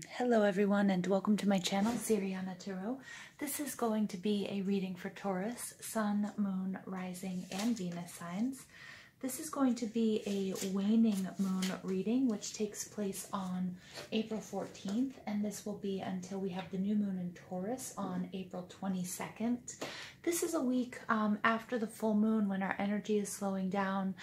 Hello everyone and welcome to my channel, Siriana Tarot. This is going to be a reading for Taurus, Sun, Moon, Rising, and Venus signs. This is going to be a waning moon reading, which takes place on April 14th, and this will be until we have the new moon in Taurus on April 22nd. This is a week after the full moon when our energy is slowing down.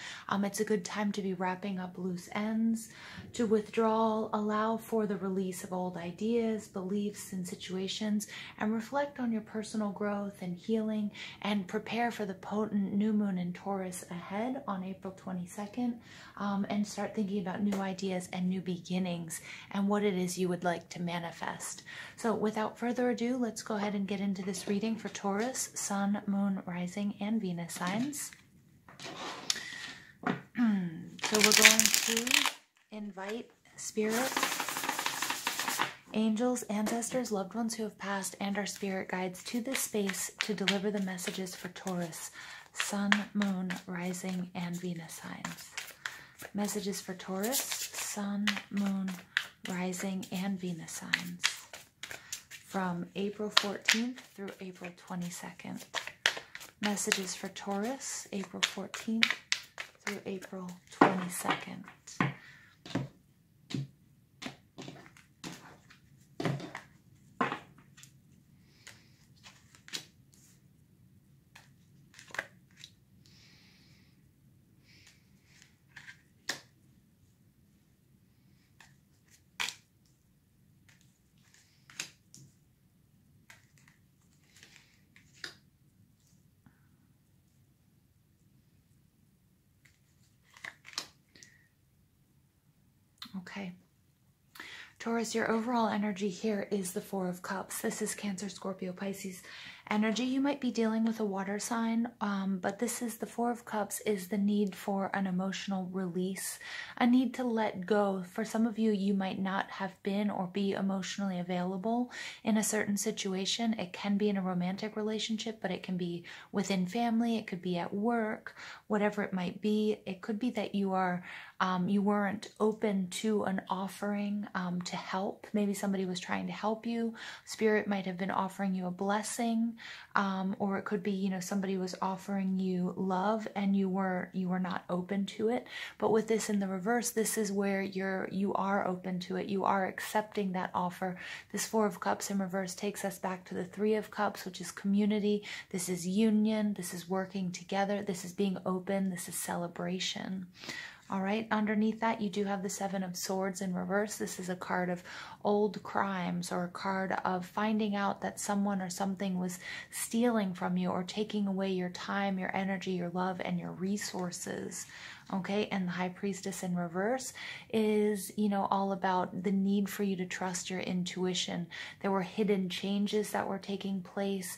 It's a good time to be wrapping up loose ends, to withdraw, allow for the release of old ideas, beliefs, and situations, and reflect on your personal growth and healing, and prepare for the potent new moon in Taurus ahead on April 22nd, and start thinking about new ideas and new beginnings and what it is you would like to manifest. So without further ado, let's go ahead and get into this reading for Taurus, Sun, Moon, Rising, and Venus signs. So we're going to invite spirit, angels, ancestors, loved ones who have passed, and our spirit guides to this space to deliver the messages for Taurus, Sun, Moon, Rising, and Venus signs. Messages for Taurus, Sun, Moon, Rising, and Venus signs from April 14th through April 22nd. Messages for Taurus, April 14th through April 22nd. Okay. Taurus, your overall energy here is the Four of Cups. This is Cancer, Scorpio, Pisces energy. You might be dealing with a water sign, but this is the Four of Cups is the need for an emotional release, a need to let go. For some of you, you might not have been or be emotionally available in a certain situation. It can be in a romantic relationship, but it can be within family. It could be at work, whatever it might be. It could be that you are you weren't open to an offering to help. Maybe somebody was trying to help you. Spirit might have been offering you a blessing, or it could be, you know, somebody was offering you love and you were not open to it. But with this in the reverse, this is where you are open to it. You are accepting that offer. This Four of Cups in reverse takes us back to the Three of Cups, which is community. This is union. This is working together. This is being open. This is celebration. All right, underneath that, you do have the Seven of Swords in reverse. This is a card of old crimes, or a card of finding out that someone or something was stealing from you or taking away your time, your energy, your love, and your resources. Okay, and the High Priestess in reverse is, you know, all about the need for you to trust your intuition. There were hidden changes that were taking place,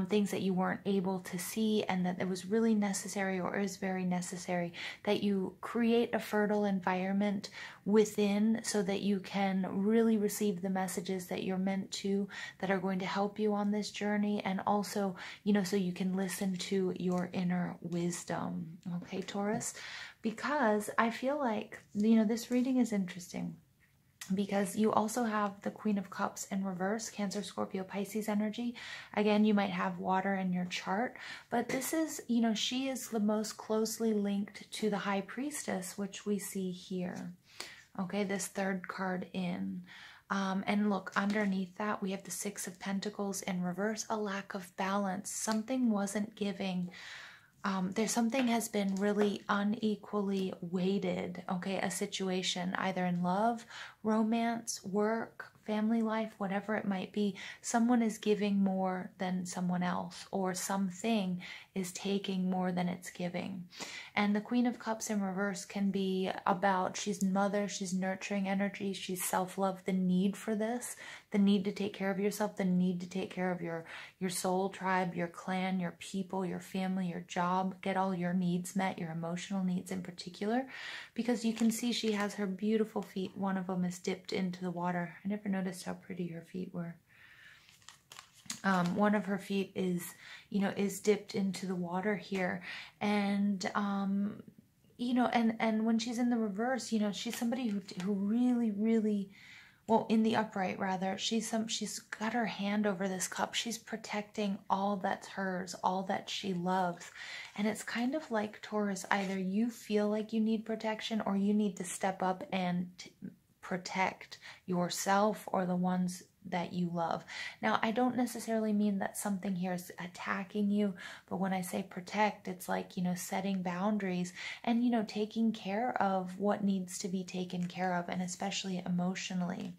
things that you weren't able to see, and that it was really necessary, or is very necessary, that you create a fertile environment within so that you can really receive the messages that you're meant to, that are going to help you on this journey, and also, you know, so you can listen to your inner wisdom. Okay, Taurus? Because I feel like, you know, this reading is interesting because you also have the Queen of Cups in reverse, Cancer, Scorpio, Pisces energy. Again, you might have water in your chart, but this is, you know, she is the most closely linked to the High Priestess, which we see here. Okay, this third card in. And look, underneath that, we have the Six of Pentacles in reverse, a lack of balance. Something wasn't giving. There's something has been really unequally weighted, okay, a situation, either in love, romance, work, family life, whatever it might be. Someone is giving more than someone else, or something is taking more than it's giving. And the Queen of Cups in reverse can be about, she's mother, she's nurturing energy, she's self-love, the need for this, the need to take care of yourself, the need to take care of your soul tribe, your clan, your people, your family, your job, get all your needs met, your emotional needs in particular, because you can see she has her beautiful feet. One of them is dipped into the water. I never noticed how pretty her feet were. One of her feet is, you know, is dipped into the water here. And, you know, and when she's in the reverse, you know, she's somebody who really, really well, in the upright rather, she's got her hand over this cup. She's protecting all that's hers, all that she loves. And it's kind of like, Taurus, either you feel like you need protection or you need to step up and protect yourself or the ones that you love. Now, I don't necessarily mean that something here is attacking you, but when I say protect, it's like, you know, setting boundaries and, you know, taking care of what needs to be taken care of, and especially emotionally.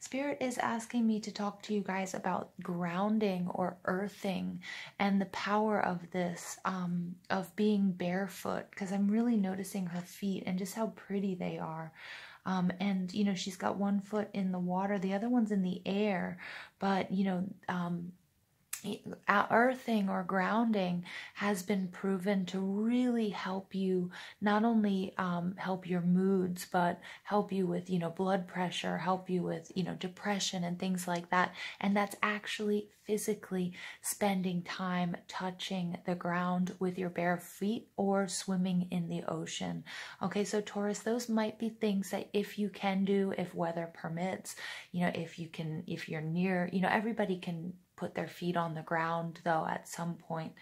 Spirit is asking me to talk to you guys about grounding or earthing and the power of this, of being barefoot, because I'm really noticing her feet and just how pretty they are. And, you know, she's got one foot in the water, the other one's in the air, but, you know, earthing or grounding has been proven to really help you, not only help your moods, but help you with, you know, blood pressure, help you with, you know, depression and things like that. And that's actually physically spending time touching the ground with your bare feet or swimming in the ocean. Okay, so Taurus, those might be things that if you can do, if weather permits, you know, if you can, if you're near, you know, everybody can put their feet on the ground though at some point,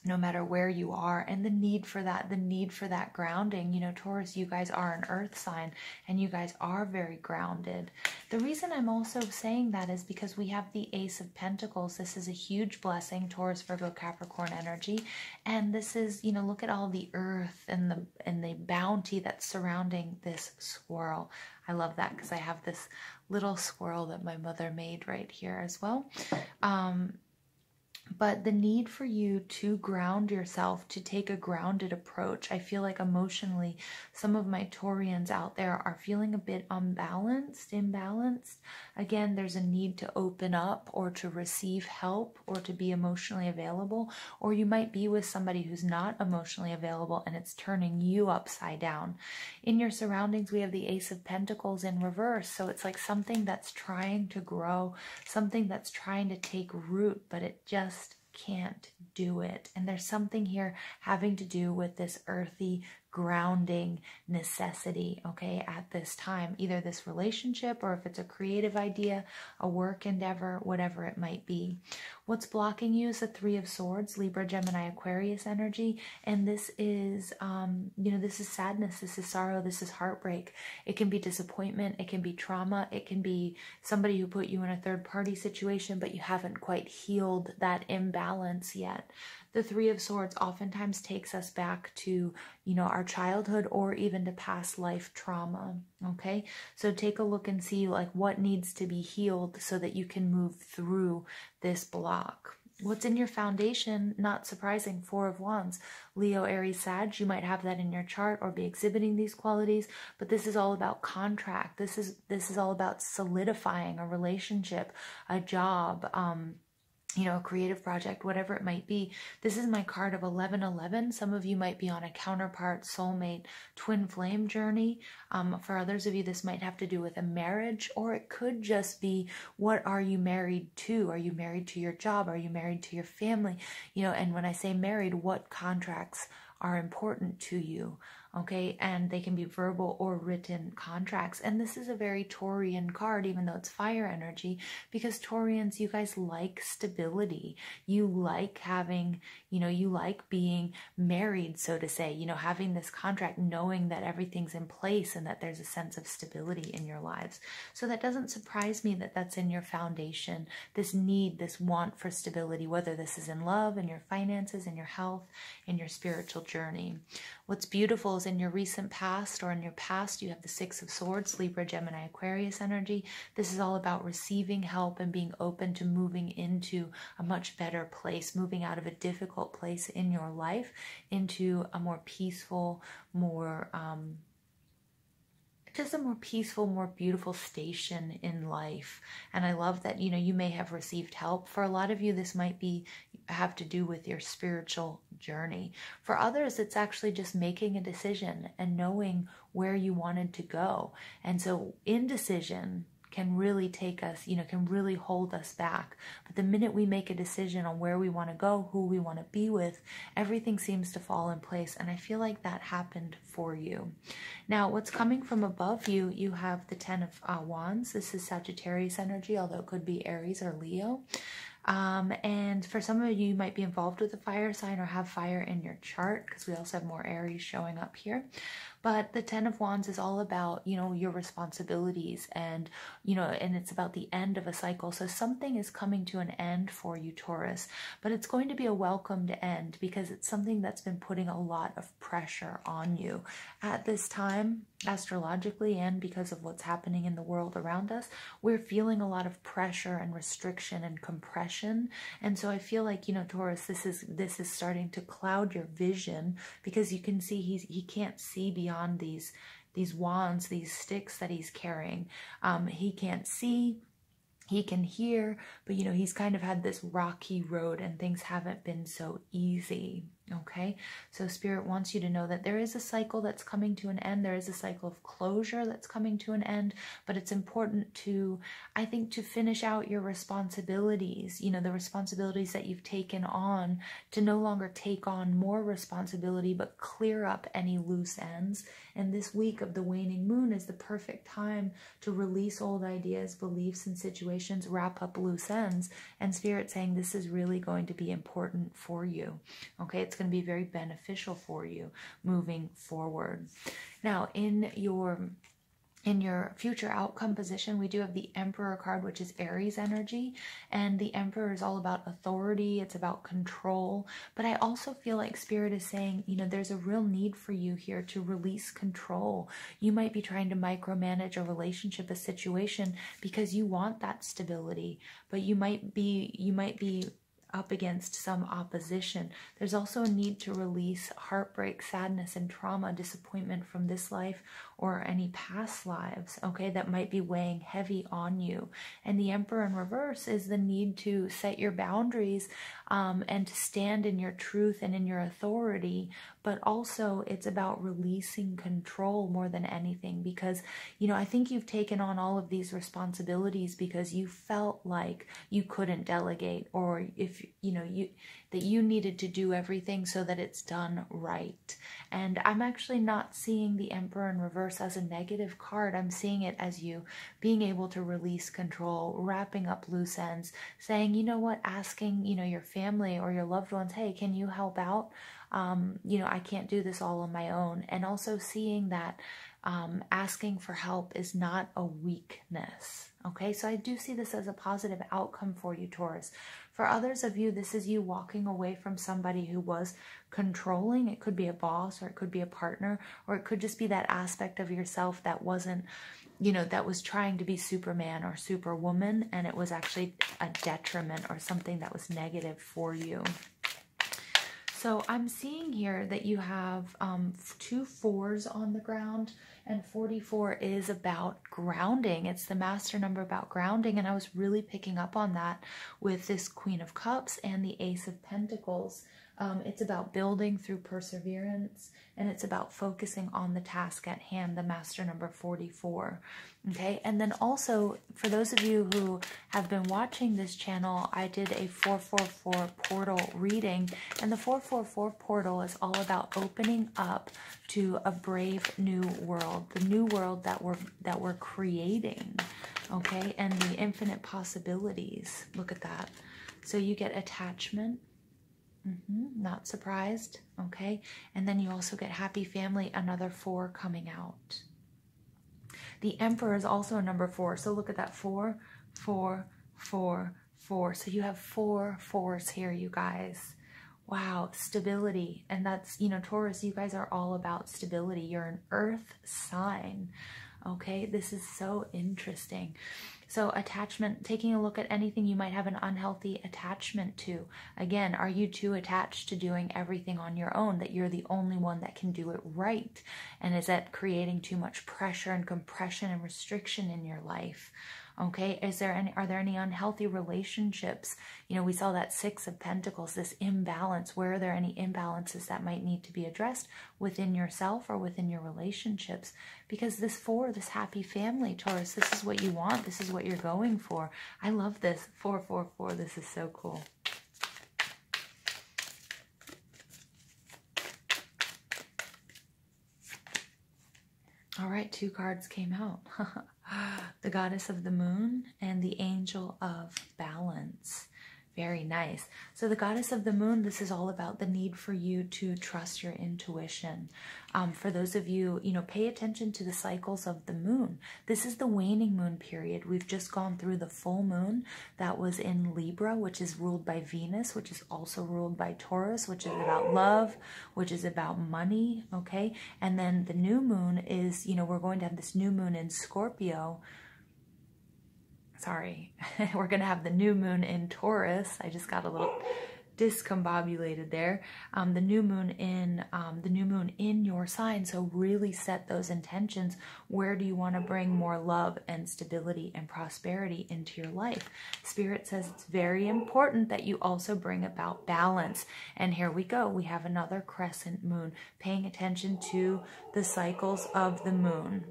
no matter where you are. And the need for that grounding, you know, Taurus, you guys are an earth sign and you guys are very grounded. The reason I'm also saying that is because we have the Ace of Pentacles. This is a huge blessing, Taurus, Virgo, Capricorn energy. And this is, you know, look at all the earth and the bounty that's surrounding this squirrel. I love that because I have this little squirrel that my mother made right here as well. But the need for you to ground yourself, to take a grounded approach. I feel like emotionally, some of my Taurians out there are feeling a bit imbalanced. Again, there's a need to open up or to receive help or to be emotionally available. Or you might be with somebody who's not emotionally available and it's turning you upside down. In your surroundings, we have the Ace of Pentacles in reverse. So it's like something that's trying to grow, something that's trying to take root, but it just can't do it. And there's something here having to do with this earthy grounding necessity, okay, at this time, either this relationship or if it's a creative idea, a work endeavor, whatever it might be. What's blocking you is the Three of Swords, Libra, Gemini, Aquarius energy. And this is, you know, this is sadness, this is sorrow, this is heartbreak. It can be disappointment, it can be trauma, it can be somebody who put you in a third-party situation, but you haven't quite healed that imbalance yet. The Three of Swords oftentimes takes us back to, you know, our childhood or even to past life trauma, okay? So take a look and see like what needs to be healed so that you can move through this block. What's in your foundation? Not surprising, Four of Wands. Leo, Aries, Sag, you might have that in your chart or be exhibiting these qualities, but this is all about contract. This is all about solidifying a relationship, a job, you know, a creative project, whatever it might be. This is my card of 1111. Some of you might be on a counterpart, soulmate, twin flame journey. For others of you, this might have to do with a marriage, or it could just be, what are you married to? Are you married to your job? Are you married to your family? You know, and when I say married, what contracts are important to you? Okay, and they can be verbal or written contracts. And this is a very Taurian card, even though it's fire energy, because Taurians, you guys like stability. You like having, you know, you like being married, so to say, you know, having this contract, knowing that everything's in place and that there's a sense of stability in your lives. So that doesn't surprise me that that's in your foundation, this need, this want for stability, whether this is in love, in your finances, in your health, in your spiritual journey. What's beautiful is in your recent past or in your past, you have the Six of Swords, Libra, Gemini, Aquarius energy. This is all about receiving help and being open to moving into a much better place, moving out of a difficult place in your life into a more peaceful, more just a more peaceful, more beautiful station in life. And I love that, you know, you may have received help. For a lot of you, this might be have to do with your spiritual journey. For others, it's actually just making a decision and knowing where you wanted to go. And so indecision can really take us, can really hold us back. But the minute we make a decision on where we want to go, who we want to be with, everything seems to fall in place. And I feel like that happened for you. Now, what's coming from above you, you have the 10 of Wands. This is Sagittarius energy, although it could be Aries or Leo. And for some of you, you might be involved with a fire sign or have fire in your chart, because we also have more Aries showing up here. But the 10 of Wands is all about, your responsibilities and, and it's about the end of a cycle. So something is coming to an end for you, Taurus, but it's going to be a welcomed end because it's something that's been putting a lot of pressure on you at this time, astrologically, and because of what's happening in the world around us. We're feeling a lot of pressure and restriction and compression. And so I feel like, Taurus, this is starting to cloud your vision, because you can see he can't see beyond these wands, these sticks that he's carrying. He can't see, he can hear, but he's kind of had this rocky road and things haven't been so easy. Okay, so Spirit wants you to know that there is a cycle that's coming to an end. There is a cycle of closure that's coming to an end, but it's important to, I think, to finish out your responsibilities, the responsibilities that you've taken on, to no longer take on more responsibility, but clear up any loose ends. And this week of the waning moon is the perfect time to release old ideas, beliefs, and situations, wrap up loose ends. And Spirit saying this is really going to be important for you. Okay, it's going to be very beneficial for you moving forward. Now, in your future outcome position, we do have the Emperor card, which is Aries energy. And the Emperor is all about authority. It's about control. But I also feel like Spirit is saying, there's a real need for you here to release control. You might be trying to micromanage a relationship, a situation, because you want that stability. But you might be up against some opposition. There's also a need to release heartbreak, sadness, and trauma, disappointment from this life or any past lives, okay, that might be weighing heavy on you. And the Emperor in reverse is the need to set your boundaries and to stand in your truth and in your authority, but also it's about releasing control more than anything, because, I think you've taken on all of these responsibilities because you felt like you couldn't delegate, or if, that you needed to do everything so that it's done right. And I'm actually not seeing the Emperor in reverse as a negative card. I'm seeing it as you being able to release control, wrapping up loose ends, saying, asking, your family or your loved ones, hey, can you help out? I can't do this all on my own. And also seeing that asking for help is not a weakness. Okay, so I do see this as a positive outcome for you, Taurus. For others of you, this is you walking away from somebody who was controlling. It could be a boss, or it could be a partner, or it could just be that aspect of yourself that wasn't, that was trying to be Superman or Superwoman, and it was actually a detriment or something that was negative for you. So I'm seeing here that you have 2 4s on the ground, and 44 is about grounding. It's the master number about grounding, and I was really picking up on that with this Queen of Cups and the Ace of Pentacles. It's about building through perseverance, and it's about focusing on the task at hand, the master number 44. Okay, and then also for those of you who have been watching this channel, I did a 444 portal reading, and the 444 portal is all about opening up to a brave new world, the new world that we're creating. Okay, and the infinite possibilities. Look at that. So you get attachment. Not surprised. Okay, and then you also get happy family, another 4 coming out. The Emperor is also a number 4, so look at that, 4 4 4 4. So you have 4 4s here, you guys. Wow, stability. And that's, Taurus, you guys are all about stability. You're an earth sign. Okay, this is so interesting. So attachment, taking a look at anything you might have an unhealthy attachment to. Again, are you too attached to doing everything on your own, that you're the only one that can do it right? And is that creating too much pressure and compression and restriction in your life? Okay, are there any unhealthy relationships? You know, we saw that Six of Pentacles, this imbalance. Where are there any imbalances that might need to be addressed within yourself or within your relationships? Because this Four, this happy family, Taurus, this is what you want. This is what you're going for. I love this. 444. This is so cool. All right, 2 cards came out. The Goddess of the Moon and the Angel of Balance. Very nice. So the Goddess of the Moon, this is all about the need for you to trust your intuition. For those of you, you know, pay attention to the cycles of the moon. This is the waning moon period. We've just gone through the full moon that was in Libra, which is ruled by Venus, which is also ruled by Taurus, which is about love, which is about money, okay? And then the new moon is, you know, we're going to have this new moon in Scorpio. Sorry, we're going to have the new moon in Taurus. I just got a little discombobulated there. The new moon in your sign. So really set those intentions. Where do you want to bring more love and stability and prosperity into your life? Spirit says it's very important that you also bring about balance. And here we go. We have another crescent moon, paying attention to the cycles of the moon.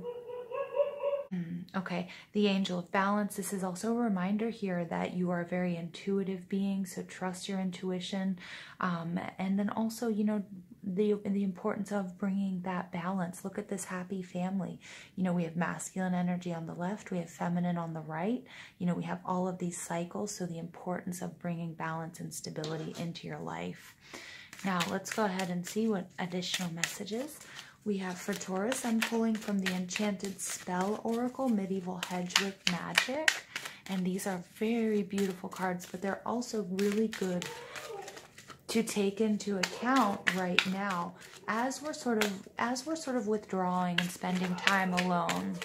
Okay, the Angel of Balance. This is also a reminder here that you are a very intuitive being, so trust your intuition. And then also, you know, the importance of bringing that balance. Look at this happy family. You know, we have masculine energy on the left, we have feminine on the right. You know, we have all of these cycles, so the importance of bringing balance and stability into your life. Now, let's go ahead and see what additional messages we have for Taurus. I'm pulling from the Enchanted Spell Oracle, Medieval Hedge with Magic. And these are very beautiful cards, but they're also really good to take into account right now as we're sort of withdrawing and spending time alone.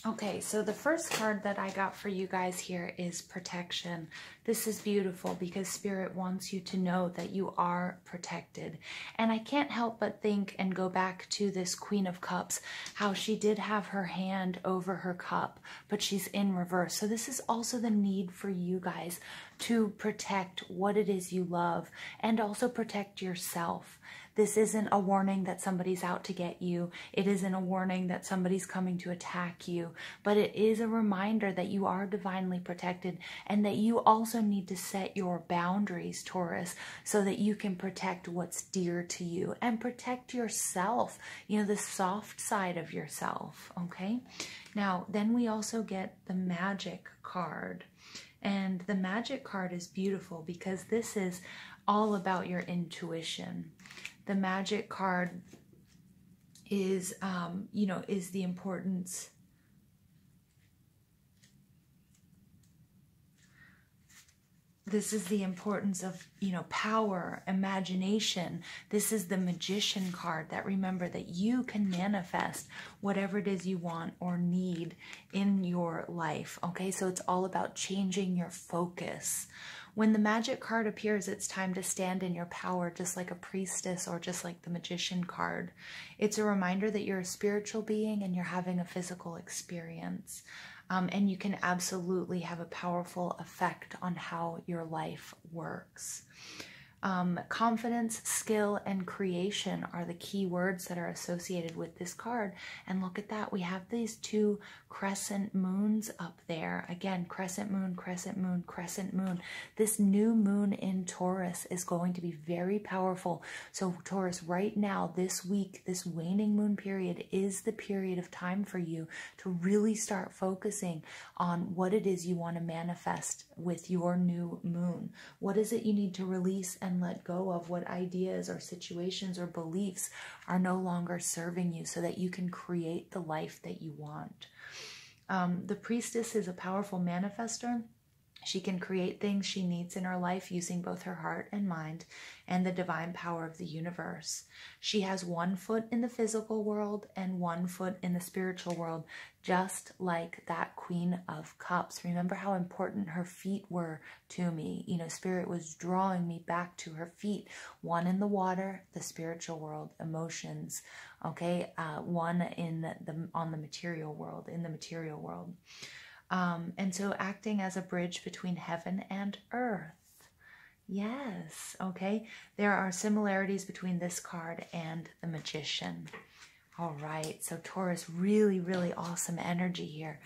Okay, so the first card that I got for you guys here is protection. This is beautiful because Spirit wants you to know that you are protected. And I can't help but think and go back to this Queen of Cups, how she did have her hand over her cup, but she's in reverse. So this is also the need for you guys to protect what it is you love and also protect yourself. This isn't a warning that somebody's out to get you. It isn't a warning that somebody's coming to attack you. But it is a reminder that you are divinely protected and that you also need to set your boundaries, Taurus, so that you can protect what's dear to you and protect yourself, you know, the soft side of yourself, okay? Now, then we also get the Magic card. And the Magic card is beautiful because this is all about your intuition. The Magic card is, you know, is the importance. This is the importance of, you know, power, imagination. This is the Magician card that remember that you can manifest whatever it is you want or need in your life. Okay, so it's all about changing your focus. When the Magic card appears, it's time to stand in your power, just like a priestess or just like the Magician card. It's a reminder that you're a spiritual being and you're having a physical experience. And you can absolutely have a powerful effect on how your life works. Confidence, skill, and creation are the key words that are associated with this card. And look at that. We have these 2 crescent moons up there. Again, crescent moon, crescent moon, crescent moon. This new moon in Taurus is going to be very powerful. So Taurus, right now, this week, this waning moon period is the period of time for you to really start focusing on what it is you want to manifest with your new moon. What is it you need to release and let go of? What ideas or situations or beliefs are no longer serving you so that you can create the life that you want? The Priestess is a powerful manifestor She can create things she needs in her life using both her heart and mind and the divine power of the universe. She has one foot in the physical world and one foot in the spiritual world, just like that Queen of Cups. Remember how important her feet were to me. You know, Spirit was drawing me back to her feet. One in the water, the spiritual world, emotions. Okay, one on the material world, in the material world. And so acting as a bridge between heaven and earth. Yes, okay. There are similarities between this card and the Magician. All right, so Taurus, really, really awesome energy here.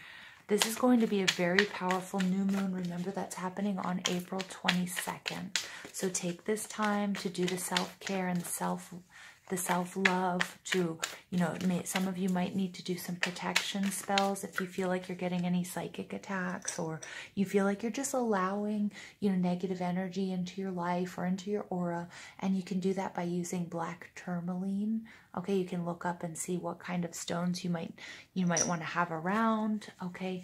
This is going to be a very powerful new moon. Remember, that's happening on April 22nd. So take this time to do the self-care and the self-love to, you know, some of you might need to do some protection spells if you feel like you're getting any psychic attacks, or you feel like you're just allowing, you know, negative energy into your life or into your aura. And you can do that by using black tourmaline. Okay, you can look up and see what kind of stones you might want to have around. Okay,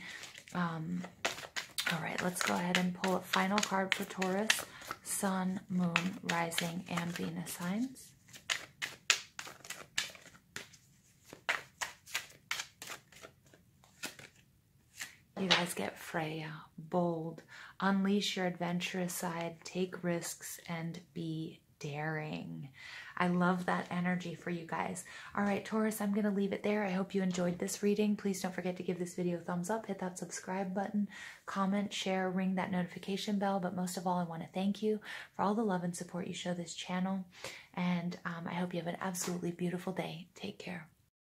all right, let's go ahead and pull a final card for Taurus, Sun, Moon, Rising, and Venus signs. You guys get Freya, bold, unleash your adventurous side, take risks, and be daring. I love that energy for you guys. All right, Taurus, I'm going to leave it there. I hope you enjoyed this reading. Please don't forget to give this video a thumbs up, hit that subscribe button, comment, share, ring that notification bell. But most of all, I want to thank you for all the love and support you show this channel. And I hope you have an absolutely beautiful day. Take care.